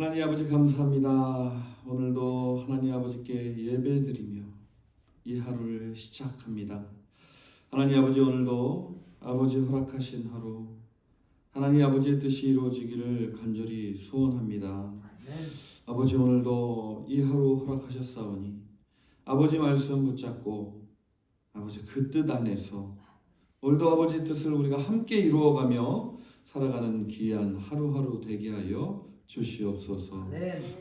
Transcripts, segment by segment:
하나님 아버지 감사합니다. 오늘도 하나님 아버지께 예배드리며 이 하루를 시작합니다. 하나님 아버지, 오늘도 아버지 허락하신 하루 하나님 아버지의 뜻이 이루어지기를 간절히 소원합니다. 아버지, 오늘도 이 하루 허락하셨사오니 아버지 말씀 붙잡고 아버지 그 뜻 안에서 오늘도 아버지 뜻을 우리가 함께 이루어가며 살아가는 귀한 하루하루 되게 하여 주시옵소서.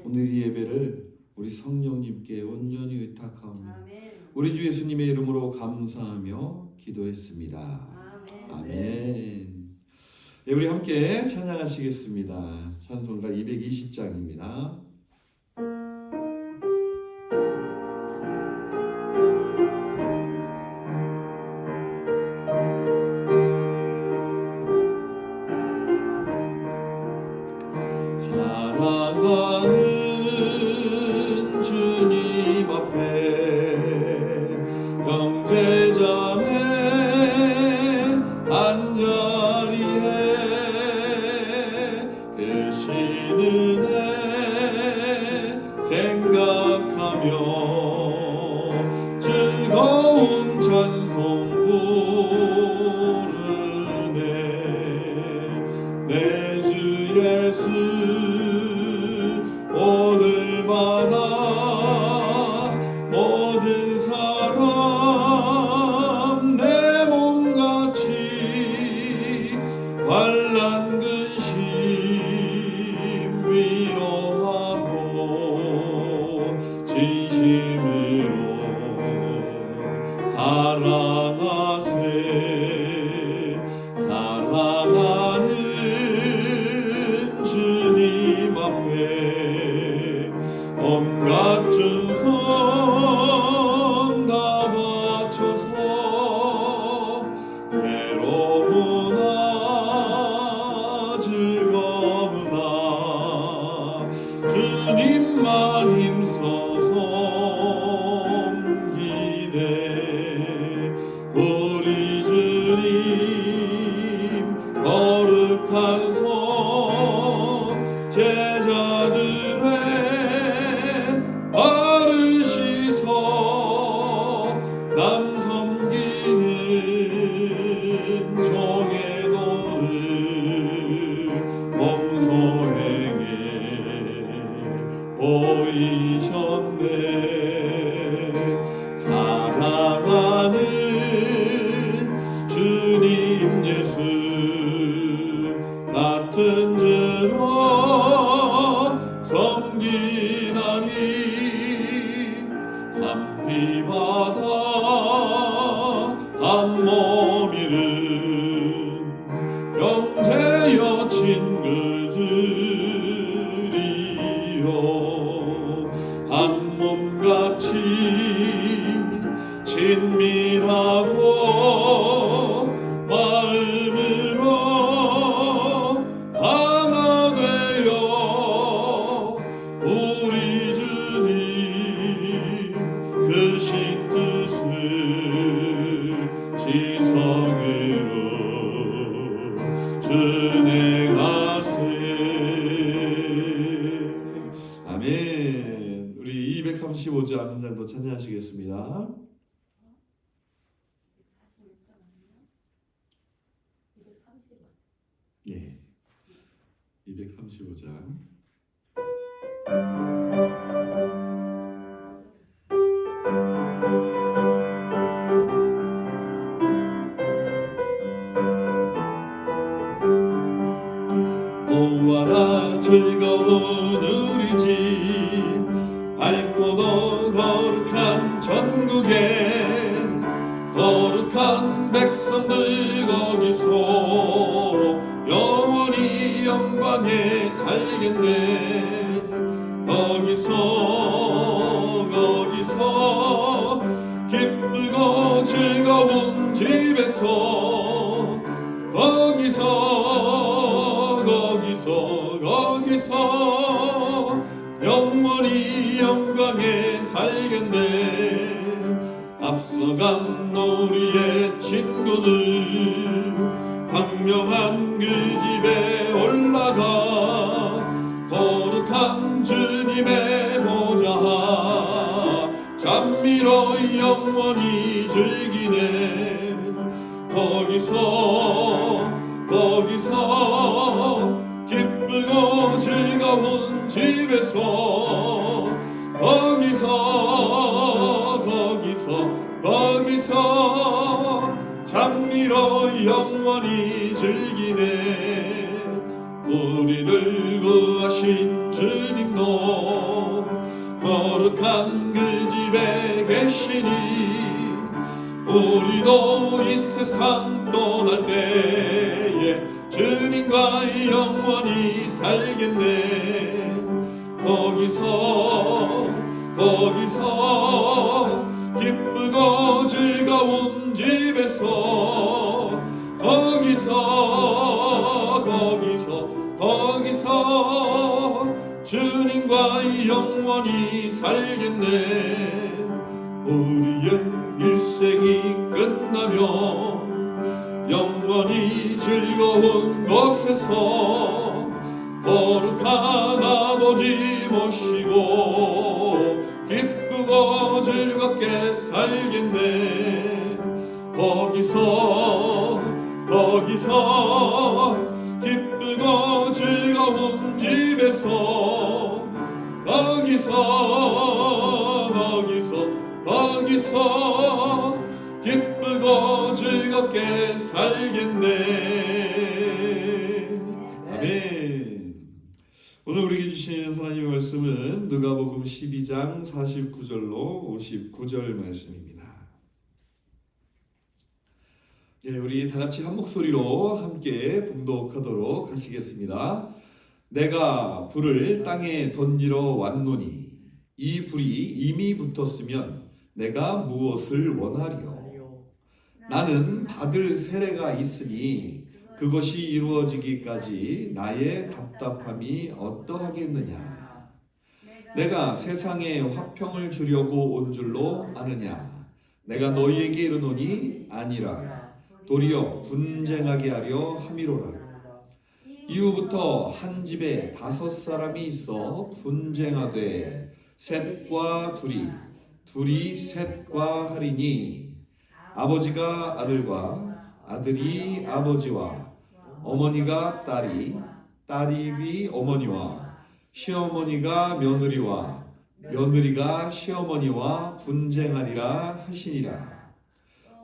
오늘 이 예배를 우리 성령님께 온전히 의탁하오며 우리 주 예수님의 이름으로 감사하며 기도했습니다. 아멘. 네, 우리 함께 찬양하시겠습니다. 찬송가 220장입니다. 사랑하는 주님 앞에 형제자매 한자리에 크신 은혜 생각하며 즐거운 찬송 부르네. 내 주 예수 오늘마다 모든 사람 내 몸같이 환난 근심 위로하고 진심으로 사랑하세. 사랑하는 주님 앞에 온갖 충성 다 바쳐서 괴로우나 즐거우나 주님만 힘써 섬기네. 우리 주님 거룩한 손 제자들의 바르시서 남 섬기는 종의 도를 몸소행에 보이셨네. 사랑하는 주님 예수 같은 죄로 섬기나니 한 피마다 한 몸이른 형제여 친구들이요 한 몸같이 친밀하고 마음으로 하나 되어 우리 주님 크신 뜻을 지성으로 준행하세. 아멘. 우리 235장 한 장 더 찬양하시겠습니다. 네, 235장. 오와라 즐거운 우리 집 밝고도 거룩한 전국에 거룩한 백성들 거기서 영원히 영광에 살겠네. 거기서 기쁘고 즐거운 집에서 거기서 영원히 영광에 살겠네. 앞서간 우리의 친구들 광명한 그 집에 올라가 거룩한 영원히 즐기네. 거기서 기쁘고 즐거운 집에서 거기서 장미로 영원히 즐기네. 우리를 구하신 주님도 거룩한 그 집에 계시니 우리도 이 세상 떠날 때에 주님과 영원히 살겠네. 거기서 기쁘고 즐거운 집에서 거기서 주님과 영원히 살겠네. 우리의 일생이 끝나면 영원히 즐거운 곳에서 거룩한 아버지 모시고 기쁘고 즐겁게 살겠네. 거기서 기쁘고 즐거운 집에서 거기서 기쁘고 즐겁게 살겠네. 아멘. 오늘 우리에게 주신 하나님의 말씀은 누가복음 12장 49절로 59절 말씀입니다. 예, 우리 다 같이 한 목소리로 함께 봉독하도록 하시겠습니다. 내가 불을 땅에 던지러 왔노니 이 불이 이미 붙었으면 내가 무엇을 원하리요? 나는 받을 세례가 있으니 그것이 이루어지기까지 나의 답답함이 어떠하겠느냐? 내가 세상에 화평을 주려고 온 줄로 아느냐? 내가 너희에게 이르노니 아니라 도리어 분쟁하게 하려 함이로라. 이후부터 한 집에 5사람이 있어 분쟁하되 셋과 둘이 셋과 하리니 아버지가 아들과 아들이 아버지와 어머니가 딸이 어머니와 시어머니가 며느리와 며느리가 시어머니와 분쟁하리라 하시니라.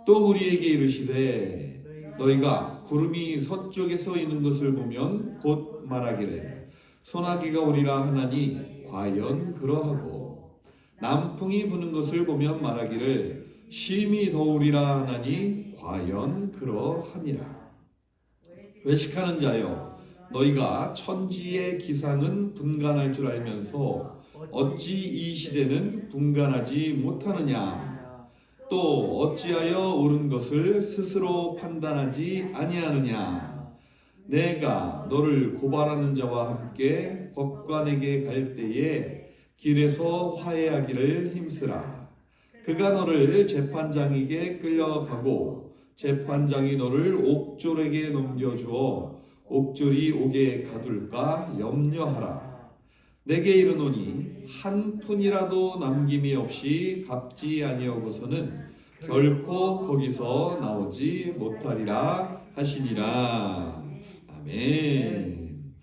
또 우리에게 이르시되 너희가 구름이 서쪽에서 있는 것을 보면 곧 말하기를 소나기가 오리라 하나니 과연 그러하고 남풍이 부는 것을 보면 말하기를 심히 더우리라 하나니 과연 그러하니라. 외식하는 자여 너희가 천지의 기상은 분간할 줄 알면서 어찌 이 시대는 분간하지 못하느냐? 또 어찌하여 옳은 것을 스스로 판단하지 아니하느냐? 내가 너를 고발하는 자와 함께 법관에게 갈 때에 길에서 화해하기를 힘쓰라. 그가 너를 재판장에게 끌려가고 재판장이 너를 옥졸에게 넘겨주어 옥졸이 옥에 가둘까 염려하라. 내게 이르노니 한 푼이라도 남김이 없이 갚지 아니하고서는 결코 거기서 나오지 못하리라 하시니라. 아멘.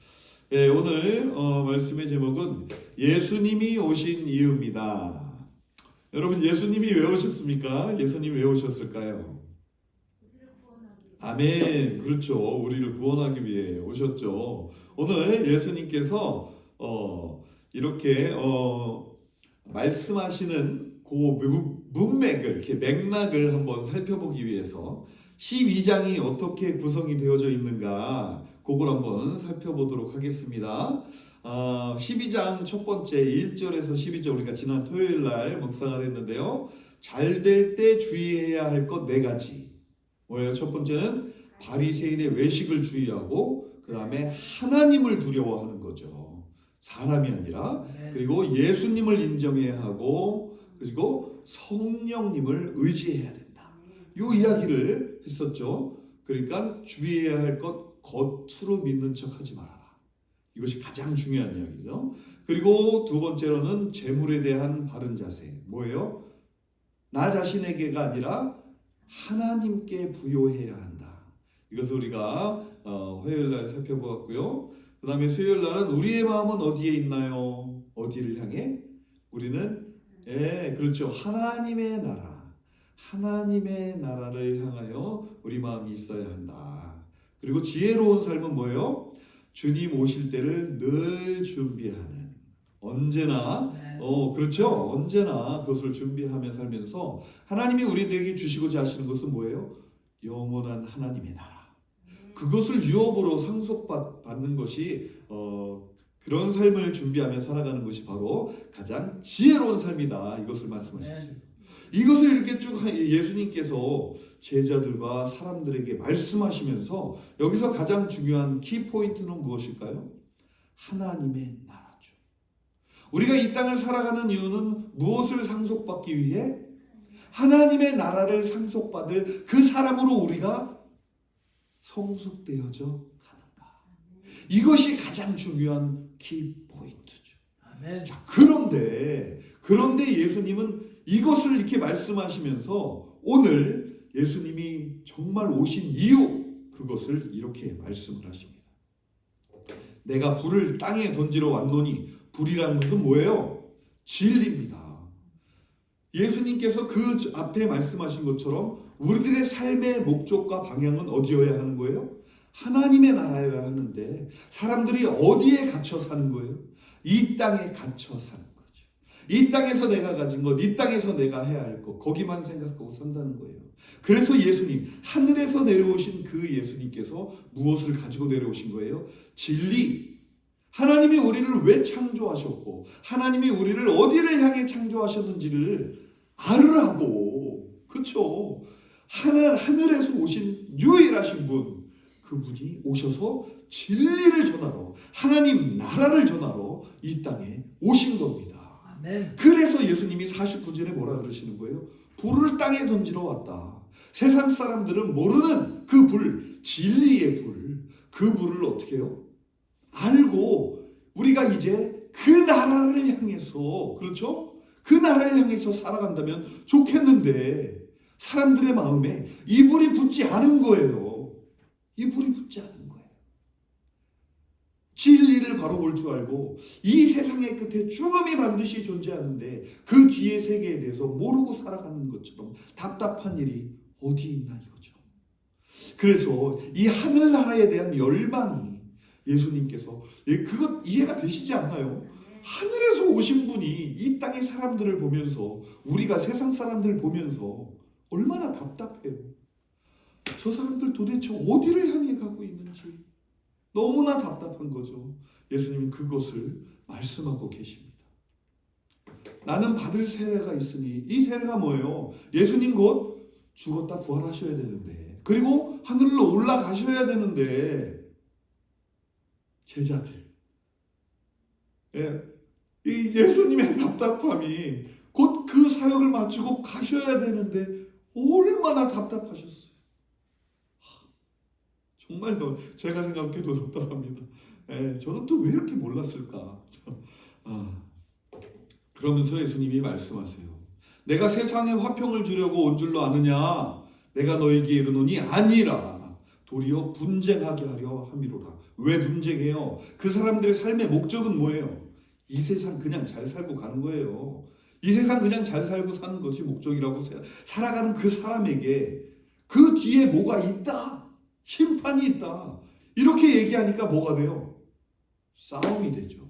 네, 오늘 말씀의 제목은 예수님이 오신 이유입니다. 여러분, 예수님이 왜 오셨습니까? 예수님이 왜 오셨을까요? 아멘. 그렇죠. 우리를 구원하기 위해 오셨죠. 오늘 예수님께서 이렇게 말씀하시는 그 문맥을, 이렇게 맥락을 한번 살펴보기 위해서 12장이 어떻게 구성이 되어져 있는가, 그걸 한번 살펴보도록 하겠습니다. 12장 첫 번째 1절에서 12절 우리가 지난 토요일 날 묵상을 했는데요. 잘 될 때 주의해야 할 것 4가지. 뭐예요? 첫 번째는 바리새인의 외식을 주의하고, 그 다음에 하나님을 두려워하는 거죠. 사람이 아니라. 그리고 예수님을 인정해야 하고, 그리고 성령님을 의지해야 된다. 이 이야기를 했었죠. 그러니까 주의해야 할 것, 겉으로 믿는 척 하지 말아라. 이것이 가장 중요한 이야기죠. 그리고 두 번째로는 재물에 대한 바른 자세. 뭐예요? 나 자신에게가 아니라 하나님께 부여해야 한다. 이것을 우리가 화요일 날 살펴보았고요. 그 다음에 수요일 날은 우리의 마음은 어디에 있나요? 어디를 향해? 우리는 그렇죠. 하나님의 나라, 하나님의 나라를 향하여 우리 마음이 있어야 한다. 그리고 지혜로운 삶은 뭐예요? 주님 오실 때를 늘 준비하는, 언제나 그렇죠. 언제나 그것을 준비하며 살면서 하나님이 우리들에게 주시고자 하시는 것은 뭐예요? 영원한 하나님의 나라. 그것을 유업으로 상속받는 것이 그런 삶을 준비하며 살아가는 것이 바로 가장 지혜로운 삶이다. 이것을 말씀하셨어요. 이것을 이렇게 쭉 예수님께서 제자들과 사람들에게 말씀하시면서 여기서 가장 중요한 키포인트는 무엇일까요? 하나님의 나라죠. 우리가 이 땅을 살아가는 이유는 무엇을 상속받기 위해? 하나님의 나라를 상속받을 그 사람으로 우리가 성숙되어져 가는가. 이것이 가장 중요한 키포인트죠. 자, 그런데 예수님은 이것을 이렇게 말씀하시면서 오늘 예수님이 정말 오신 이유, 그것을 이렇게 말씀을 하십니다. 내가 불을 땅에 던지러 왔노니, 불이라는 것은 뭐예요? 진리입니다. 예수님께서 그 앞에 말씀하신 것처럼 우리들의 삶의 목적과 방향은 어디여야 하는 거예요? 하나님의 나라여야 하는데 사람들이 어디에 갇혀 사는 거예요? 이 땅에 갇혀 사는 거죠. 이 땅에서 내가 가진 것, 이 땅에서 내가 해야 할 것, 거기만 생각하고 산다는 거예요. 그래서 예수님, 하늘에서 내려오신 그 예수님께서 무엇을 가지고 내려오신 거예요? 진리. 하나님이 우리를 왜 창조하셨고 하나님이 우리를 어디를 향해 창조하셨는지를 알으라고. 그렇죠? 하늘에서 오신 유일하신 분, 그분이 오셔서 진리를 전하러, 하나님 나라를 전하러 이 땅에 오신 겁니다. 아멘. 그래서 예수님이 49절에 뭐라 그러시는 거예요? 불을 땅에 던지러 왔다. 세상 사람들은 모르는 그 불, 진리의 불, 그 불을 어떻게 해요? 알고 우리가 이제 그 나라를 향해서, 그렇죠? 그 나라를 향해서 살아간다면 좋겠는데 사람들의 마음에 이 불이 붙지 않은 거예요. 이 불이 붙지 않은 거예요. 진리를 바로 볼 줄 알고 이 세상의 끝에 죽음이 반드시 존재하는데 그 뒤의 세계에 대해서 모르고 살아가는 것처럼 답답한 일이 어디 있나 이거죠. 그래서 이 하늘나라에 대한 열망이 예수님께서 그것 이해가 되시지 않나요? 하늘에서 오신 분이 이 땅의 사람들을 보면서, 우리가 세상 사람들을 보면서 얼마나 답답해요. 저 사람들 도대체 어디를 향해 가고 있는지 너무나 답답한 거죠. 예수님은 그것을 말씀하고 계십니다. 나는 받을 세례가 있으니, 이 세례가 뭐예요? 예수님 곧 죽었다 부활하셔야 되는데, 그리고 하늘로 올라가셔야 되는데, 제자들, 이 예수님의 답답함이 곧 그 사역을 마치고 가셔야 되는데 얼마나 답답하셨어요. 정말 제가 생각해도 답답합니다. 저는 또 왜 이렇게 몰랐을까? 그러면서 예수님이 말씀하세요. 내가 세상에 화평을 주려고 온 줄로 아느냐? 내가 너에게 이르노니 아니라 도리어 분쟁하게 하려 함이로라. 왜 분쟁해요? 그 사람들의 삶의 목적은 뭐예요? 이 세상 그냥 잘 살고 가는 거예요. 이 세상 그냥 잘 살고 사는 것이 목적이라고 살아가는 그 사람에게 그 뒤에 뭐가 있다. 심판이 있다. 이렇게 얘기하니까 뭐가 돼요? 싸움이 되죠.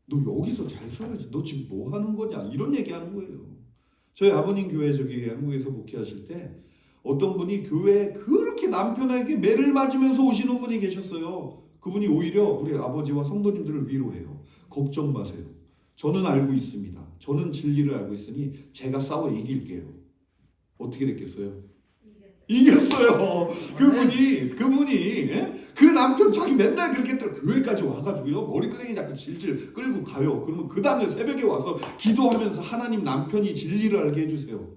너 여기서 잘 살아야지. 너 지금 뭐 하는 거냐? 이런 얘기하는 거예요. 저희 아버님 교회 저기 한국에서 목회하실 때 어떤 분이 교회에 그렇게 남편에게 매를 맞으면서 오시는 분이 계셨어요. 그분이 오히려 우리 아버지와 성도님들을 위로해요. 걱정 마세요. 저는 알고 있습니다. 저는 진리를 알고 있으니 제가 싸워 이길게요. 어떻게 됐겠어요? 이겼어요. 그분이 그 남편 자기 맨날 그렇게 교회까지 와가지고요 머리끄댕이 자꾸 질질 끌고 가요. 그러면 그 다음에 새벽에 와서 기도하면서 하나님 남편이 진리를 알게 해주세요.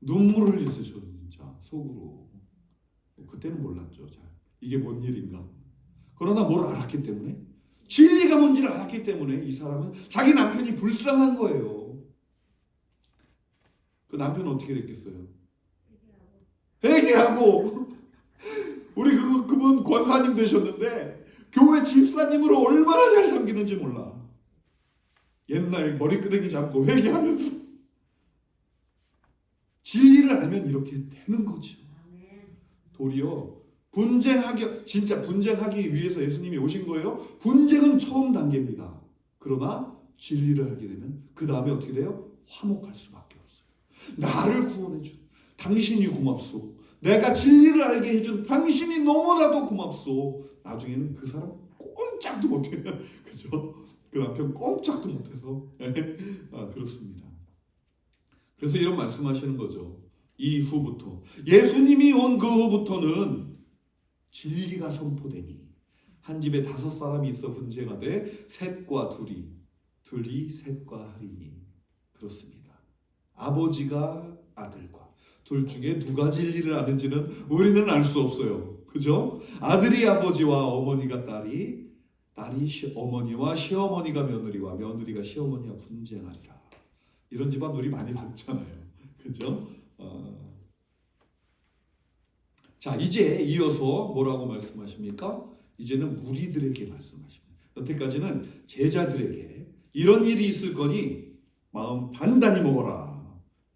눈물을 흘렸어요. 저는 진짜 속으로. 그때는 몰랐죠. 잘 이게 뭔 일인가. 그러나 뭘 알았기 때문에, 진리가 뭔지를 알았기 때문에 이 사람은 자기 남편이 불쌍한 거예요. 그 남편은 어떻게 됐겠어요? 회개하고 우리 그분 권사님 되셨는데 교회 집사님으로 얼마나 잘 섬기는지 몰라. 옛날 머리끄댕이 잡고 회개하면서 진리를 알면 이렇게 되는 거죠. 도리어 진짜 분쟁하기 위해서 예수님이 오신 거예요. 분쟁은 처음 단계입니다. 그러나 진리를 알게 되면 그 다음에 어떻게 돼요? 화목할 수밖에 없어요. 나를 구원해준 당신이 고맙소. 내가 진리를 알게 해준 당신이 너무나도 고맙소. 나중에는 그 사람 꼼짝도 못해요. 그죠? 그 남편 꼼짝도 못해서 그렇습니다. 그래서 이런 말씀하시는 거죠. 이후부터 예수님이 온 그 후부터는 진리가 선포되니 한 집에 5사람이 있어 분쟁하되 셋과 둘이 셋과 하리니. 그렇습니다. 아버지가 아들과 둘 중에 누가 진리를 아는지는 우리는 알 수 없어요. 그죠? 아들이 아버지와 어머니가 딸이 어머니와 시어머니가 며느리와 며느리가 시어머니와 분쟁하리라. 이런 집안 우리 많이 봤잖아요. 그죠? 자, 이제 이어서 뭐라고 말씀하십니까? 이제는 무리들에게 말씀하십니다. 여태까지는 제자들에게 이런 일이 있을 거니 마음 단단히 먹어라.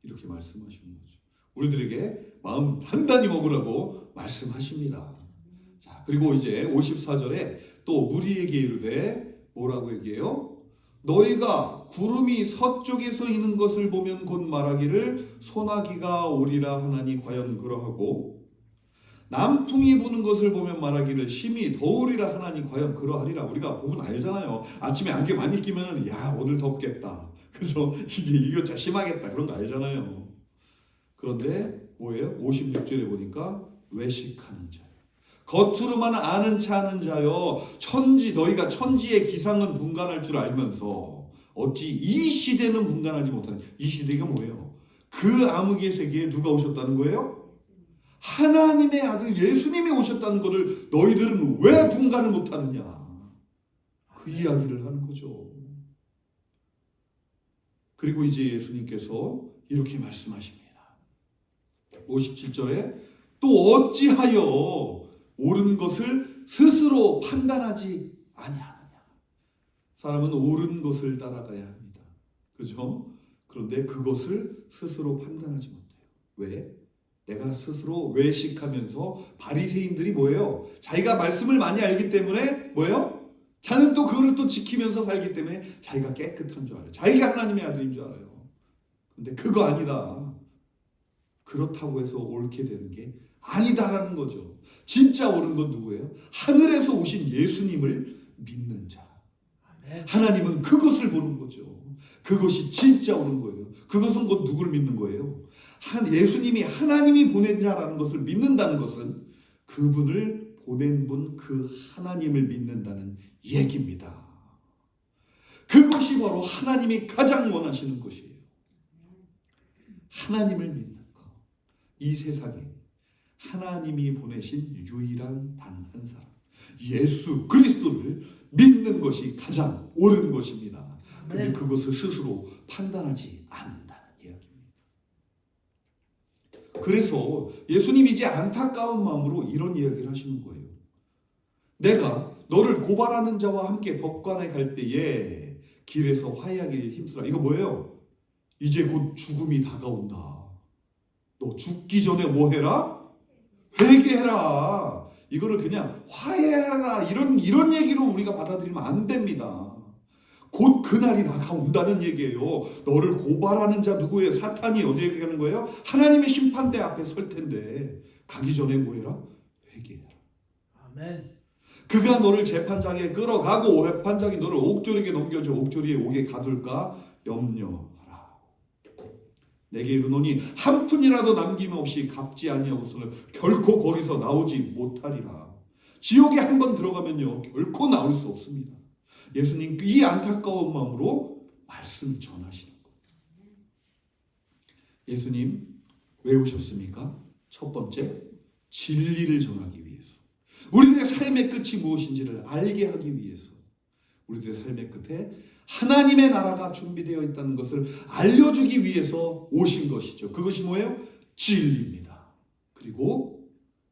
이렇게 말씀하시는 거죠. 우리들에게 마음 단단히 먹으라고 말씀하십니다. 자, 그리고 이제 54절에 또 무리에게 이르되 뭐라고 얘기해요? 너희가 구름이 서쪽에서 이는 것을 보면 곧 말하기를 소나기가 오리라 하나니 과연 그러하고 남풍이 부는 것을 보면 말하기를 심히 더우리라 하나니 과연 그러하리라. 우리가 보면 알잖아요. 아침에 안개 많이 끼면은 야 오늘 덥겠다. 그죠? 이거 진짜 심하겠다. 그런 거 알잖아요. 그런데 뭐예요? 56절에 보니까 외식하는 자요. 겉으로만 아는 체 하는 자요. 너희가 천지의 기상은 분간할 줄 알면서 어찌 이 시대는 분간하지 못하는. 이 시대가 뭐예요? 그 암흑의 세계에 누가 오셨다는 거예요? 하나님의 아들 예수님이 오셨다는 것을 너희들은 왜 분간을 못하느냐. 그 이야기를 하는 거죠. 그리고 이제 예수님께서 이렇게 말씀하십니다. 57절에 또 어찌하여 옳은 것을 스스로 판단하지 아니하느냐. 사람은 옳은 것을 따라가야 합니다. 그죠? 그런데 그것을 스스로 판단하지 못해요. 왜? 내가 스스로 외식하면서 바리새인들이 뭐예요? 자기가 말씀을 많이 알기 때문에 뭐예요? 자는 또 그거를 또 지키면서 살기 때문에 자기가 깨끗한 줄 알아요. 자기가 하나님의 아들인 줄 알아요. 근데 그거 아니다. 그렇다고 해서 옳게 되는 게 아니다라는 거죠. 진짜 옳은 건 누구예요? 하늘에서 오신 예수님을 믿는 자. 하나님은 그것을 보는 거죠. 그것이 진짜 옳은 거예요. 그것은 곧 누구를 믿는 거예요? 예수님이 하나님이 보낸 자라는 것을 믿는다는 것은 그분을 보낸 분 그 하나님을 믿는다는 얘기입니다. 그것이 바로 하나님이 가장 원하시는 것이에요. 하나님을 믿는 것. 이 세상에 하나님이 보내신 유일한 단 한 사람 예수 그리스도를 믿는 것이 가장 옳은 것입니다. 근데 그것을 스스로 판단하지 않는다는 이야기입니다. 그래서 예수님이 이제 안타까운 마음으로 이런 이야기를 하시는 거예요. 내가 너를 고발하는 자와 함께 법관에 갈 때에 길에서 화해하기를 힘쓰라. 이거 뭐예요? 이제 곧 죽음이 다가온다. 너 죽기 전에 뭐 해라? 회개해라. 이거를 그냥 화해하라 이런 얘기로 우리가 받아들이면 안 됩니다. 곧 그날이 다가온다는 얘기예요. 너를 고발하는 자 누구예요? 사탄이 어디 얘기하는 거예요? 하나님의 심판대 앞에 설 텐데 가기 전에 뭐 해라? 회개해라. 아멘. 그가 너를 재판장에 끌어가고 재판장이 너를 옥졸에게 넘겨줘 옥졸이의 옥에 가둘까 염려하라. 내게 이르노니 한 푼이라도 남김없이 갚지 아니하고서는 결코 거기서 나오지 못하리라. 지옥에 한번 들어가면요 결코 나올 수 없습니다. 예수님 이 안타까운 마음으로 말씀 전하시는 거예요. 예수님 왜 오셨습니까? 첫 번째 진리를 전하기 위해서. 우리들의 삶의 끝이 무엇인지를 알게 하기 위해서. 우리들의 삶의 끝에 하나님의 나라가 준비되어 있다는 것을 알려주기 위해서 오신 것이죠. 그것이 뭐예요? 진리입니다. 그리고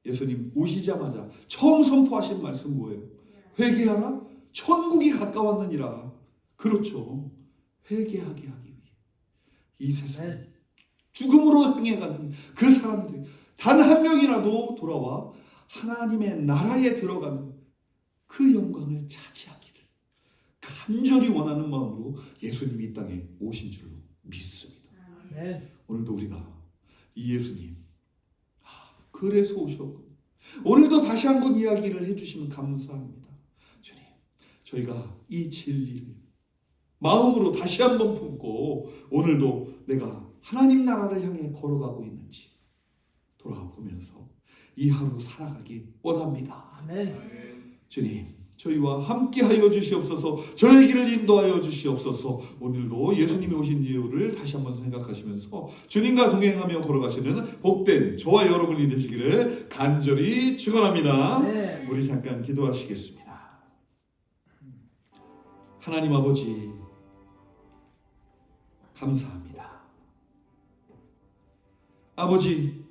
예수님 오시자마자 처음 선포하신 말씀 뭐예요? 회개하라, 천국이 가까웠느니라. 그렇죠. 회개하게 하기 위해 이 세상 죽음으로 향해가는 그 사람들이 단 한 명이라도 돌아와 하나님의 나라에 들어가는 그 영광을 차지하기를 간절히 원하는 마음으로 예수님이 이 땅에 오신 줄로 믿습니다. 오늘도 우리가 이 예수님 그래서 오셨고 오늘도 다시 한번 이야기를 해주시면 감사합니다. 주님, 저희가 이 진리를 마음으로 다시 한번 품고 오늘도 내가 하나님 나라를 향해 걸어가고 있는지 돌아보면서 이 하루 살아가기 원합니다. 아멘. 주님, 저희와 함께하여 주시옵소서. 저의 길을 인도하여 주시옵소서. 오늘도 예수님이 오신 이유를 다시 한번 생각하시면서 주님과 동행하며 걸어가시는 복된 저와 여러분이 되시기를 간절히 축원합니다. 네. 우리 잠깐 기도하시겠습니다. 하나님 아버지 감사합니다. 아버지,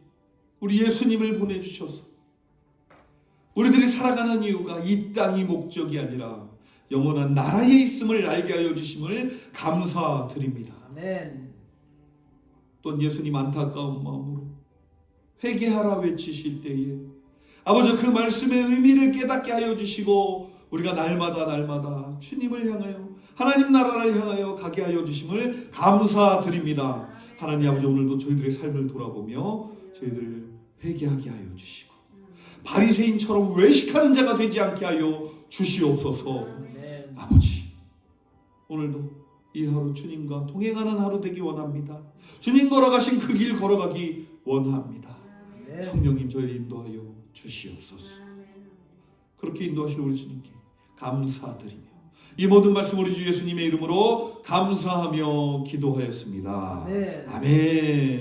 우리 예수님을 보내주셔서 우리들이 살아가는 이유가 이 땅이 목적이 아니라 영원한 나라에 있음을 알게 하여 주심을 감사드립니다. 아멘. 또 예수님 안타까운 마음으로 회개하라 외치실 때에 아버지 그 말씀의 의미를 깨닫게 하여 주시고 우리가 날마다 주님을 향하여 하나님 나라를 향하여 가게 하여 주심을 감사드립니다. 하나님 아버지 오늘도 저희들의 삶을 돌아보며 저희들을 회개하게 하여 주시고 바리새인처럼 외식하는 자가 되지 않게 하여 주시옵소서. 아멘. 아버지 오늘도 이 하루 주님과 동행하는 하루 되기 원합니다. 주님 걸어가신 그 길 걸어가기 원합니다. 아멘. 성령님 저희를 인도하여 주시옵소서. 그렇게 인도하실 우리 주님께 감사드리며 이 모든 말씀 우리 주 예수님의 이름으로 감사하며 기도하였습니다. 아멘. 아멘.